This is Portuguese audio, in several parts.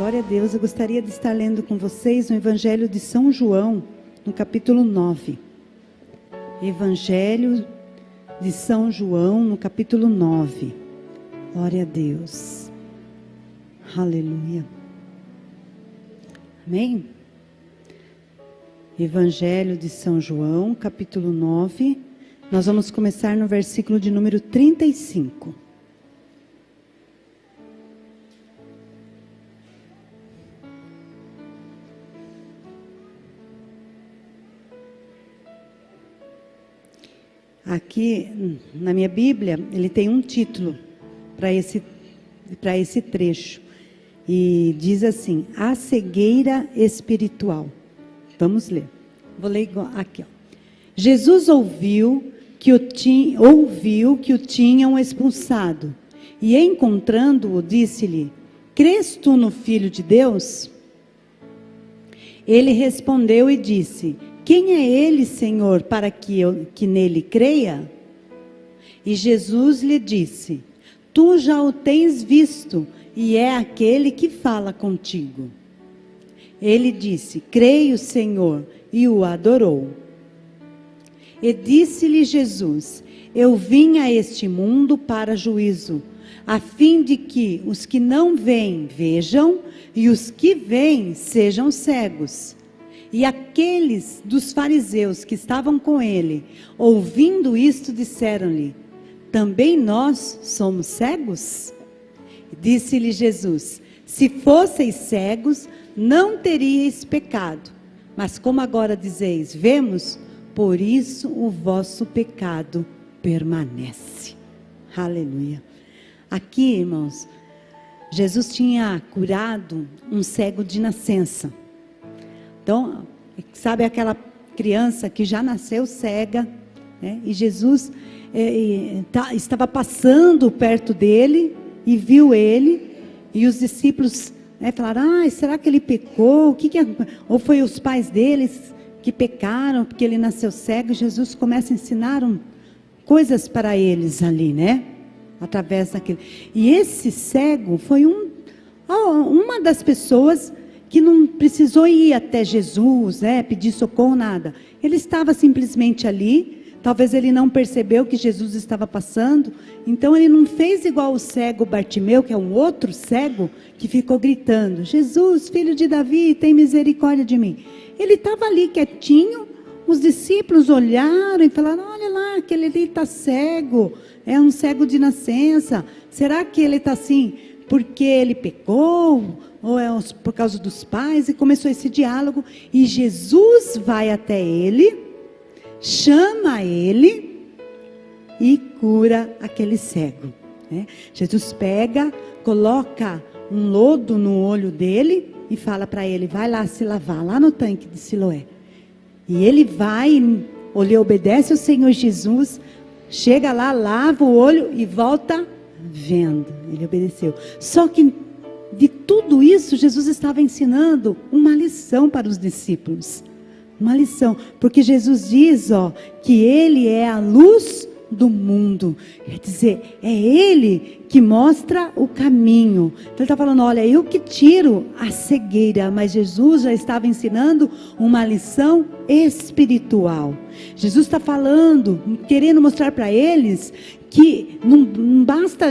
Glória a Deus. Eu gostaria de estar lendo com vocês o Evangelho de São João, no capítulo 9. Evangelho de São João, no capítulo 9. Glória a Deus. Aleluia. Amém? Evangelho de São João, capítulo 9. Nós vamos começar no versículo de número 35. Aqui, na minha Bíblia, ele tem um título para esse trecho. E diz assim: a cegueira espiritual. Vamos ler. Vou ler aqui. Ó. Jesus ouviu que o tinham expulsado. E encontrando-o, disse-lhe: crês tu no Filho de Deus? Ele respondeu e disse: quem é ele, Senhor, para que nele creia? E Jesus lhe disse: tu já o tens visto, e é aquele que fala contigo. Ele disse: creio, Senhor, e o adorou. E disse-lhe Jesus: eu vim a este mundo para juízo, a fim de que os que não veem vejam, e os que veem sejam cegos. E aqueles dos fariseus que estavam com ele, ouvindo isto, disseram-lhe: também nós somos cegos? Disse-lhe Jesus: se fosseis cegos, não teríeis pecado. Mas como agora dizeis: vemos, por isso o vosso pecado permanece. Aleluia. Aqui, irmãos, Jesus tinha curado um cego de nascença. Então, sabe aquela criança que já nasceu cega, né? E Jesus estava passando perto dele e viu ele, e os discípulos falaram: será que ele pecou? Ou foi os pais deles que pecaram porque ele nasceu cego? E Jesus começa a ensinar coisas para eles ali, né? Através daquele. E esse cego foi uma das pessoas que não precisou ir até Jesus, pedir socorro, nada. Ele estava simplesmente ali. Talvez ele não percebeu que Jesus estava passando. Então ele não fez igual o cego Bartimeu, que é um outro cego, que ficou gritando: Jesus, filho de Davi, tem misericórdia de mim. Ele estava ali quietinho. Os discípulos olharam e falaram: olha lá, aquele ali está cego. É um cego de nascença. Será que ele está assim porque ele pecou? Ou é por causa dos pais? E começou esse diálogo. E Jesus vai até ele, chama ele e cura aquele cego. Jesus pega, coloca um lodo no olho dele e fala para ele: vai lá se lavar, lá no tanque de Siloé. E ele vai, ele obedece ao Senhor Jesus, chega lá, lava o olho e volta vendo. Ele obedeceu. Só que de tudo isso, Jesus estava ensinando uma lição para os discípulos. Uma lição, porque Jesus diz, que ele é a luz do mundo. Quer dizer, é ele que mostra o caminho. Então ele está falando: olha, eu que tiro a cegueira. Mas Jesus já estava ensinando uma lição espiritual. Jesus está falando, querendo mostrar para eles que não basta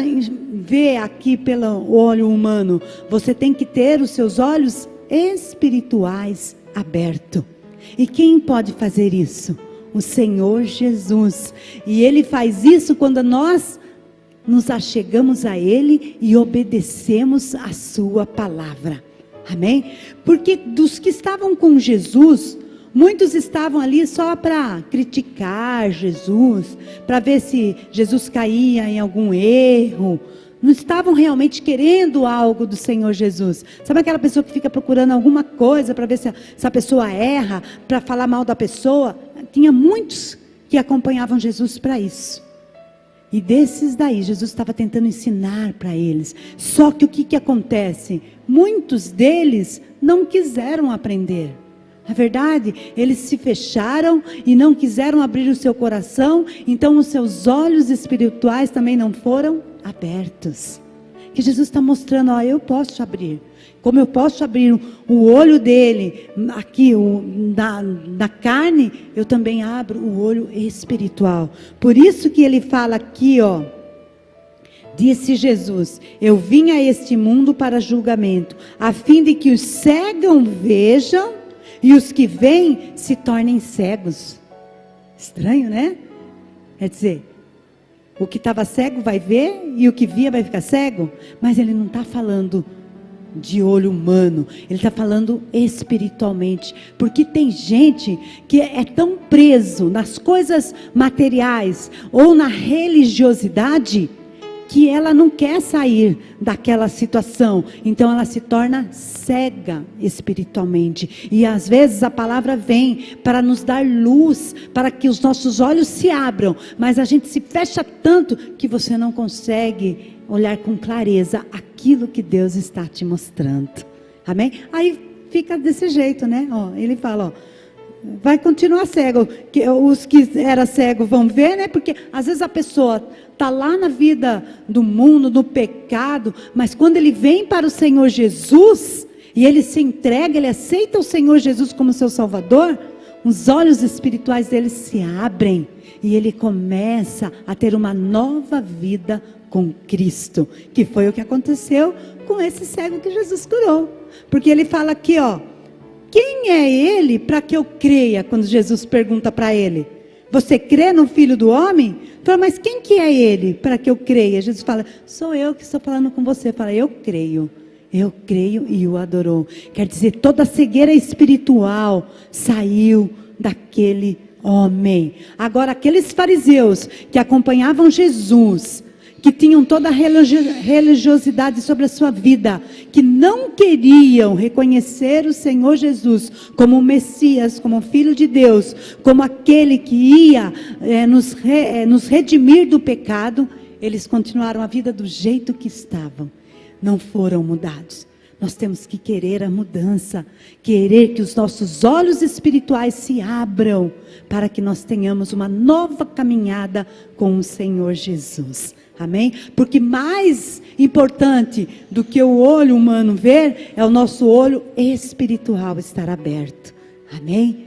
ver aqui pelo olho humano. Você tem que ter os seus olhos espirituais abertos. E quem pode fazer isso? O Senhor Jesus. E Ele faz isso quando nós nos achegamos a Ele e obedecemos a sua palavra. Amém? Porque dos que estavam com Jesus, muitos estavam ali só para criticar Jesus, para ver se Jesus caía em algum erro. Não estavam realmente querendo algo do Senhor Jesus. Sabe aquela pessoa que fica procurando alguma coisa para ver se a pessoa erra, para falar mal da pessoa? Tinha muitos que acompanhavam Jesus para isso. E desses daí, Jesus estava tentando ensinar para eles. Só que o que acontece? Muitos deles não quiseram aprender. Na verdade, eles se fecharam e não quiseram abrir o seu coração. Então os seus olhos espirituais também não foram abertos. que Jesus está mostrando, ó, eu posso abrir. Como eu posso abrir o olho dele, aqui, na carne, eu também abro o olho espiritual. Por isso que ele fala aqui, ó, disse Jesus, eu vim a este mundo para julgamento, a fim de que os cegos vejam e os que veem se tornem cegos. Estranho, né? Quer dizer, o que estava cego vai ver e o que via vai ficar cego, mas ele não está falando de olho humano, ele está falando espiritualmente, porque tem gente que é tão preso nas coisas materiais ou na religiosidade que ela não quer sair daquela situação, então ela se torna cega espiritualmente, e às vezes a palavra vem para nos dar luz, para que os nossos olhos se abram, mas a gente se fecha tanto que você não consegue olhar com clareza aquilo que Deus está te mostrando, amém? Aí fica desse jeito, né? Ó, ele fala, ó, vai continuar cego, que os que eram cegos vão ver, né? Porque às vezes a pessoa está lá na vida do mundo, no pecado, mas quando ele vem para o Senhor Jesus, e ele se entrega, ele aceita o Senhor Jesus como seu Salvador, os olhos espirituais dele se abrem, e ele começa a ter uma nova vida com Cristo, que foi o que aconteceu com esse cego que Jesus curou, porque ele fala aqui, ó, quem é ele para que eu creia? Quando Jesus pergunta para ele, você crê no Filho do Homem? Fala, mas quem que é ele para que eu creia? Jesus fala, sou eu que estou falando com você. Fala, eu creio e o adorou. Quer dizer, toda a cegueira espiritual saiu daquele homem. Agora, aqueles fariseus que acompanhavam Jesus, que tinham toda a religiosidade sobre a sua vida, que não queriam reconhecer o Senhor Jesus como o Messias, como o Filho de Deus, como aquele que ia nos redimir do pecado, eles continuaram a vida do jeito que estavam, não foram mudados. Nós temos que querer a mudança, querer que os nossos olhos espirituais se abram, para que nós tenhamos uma nova caminhada com o Senhor Jesus. Amém? Porque mais importante do que o olho humano ver, é o nosso olho espiritual estar aberto. Amém?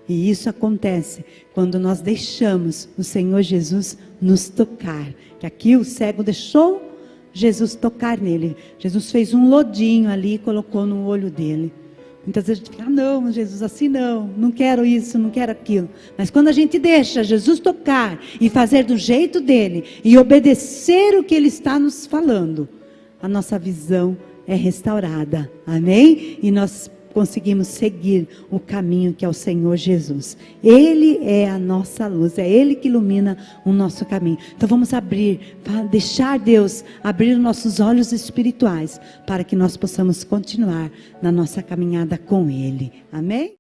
E isso acontece quando nós deixamos o Senhor Jesus nos tocar. Que aqui o cego deixou Jesus tocar nele. Jesus fez um lodinho ali e colocou no olho dele. Muitas vezes a gente fica, não, Jesus, assim não quero isso, não quero aquilo. Mas quando a gente deixa Jesus tocar e fazer do jeito dele e obedecer o que ele está nos falando, a nossa visão é restaurada, amém? E nós conseguimos seguir o caminho que é o Senhor Jesus. Ele é a nossa luz, é Ele que ilumina o nosso caminho. Então vamos deixar Deus abrir nossos olhos espirituais, para que nós possamos continuar na nossa caminhada com Ele. Amém?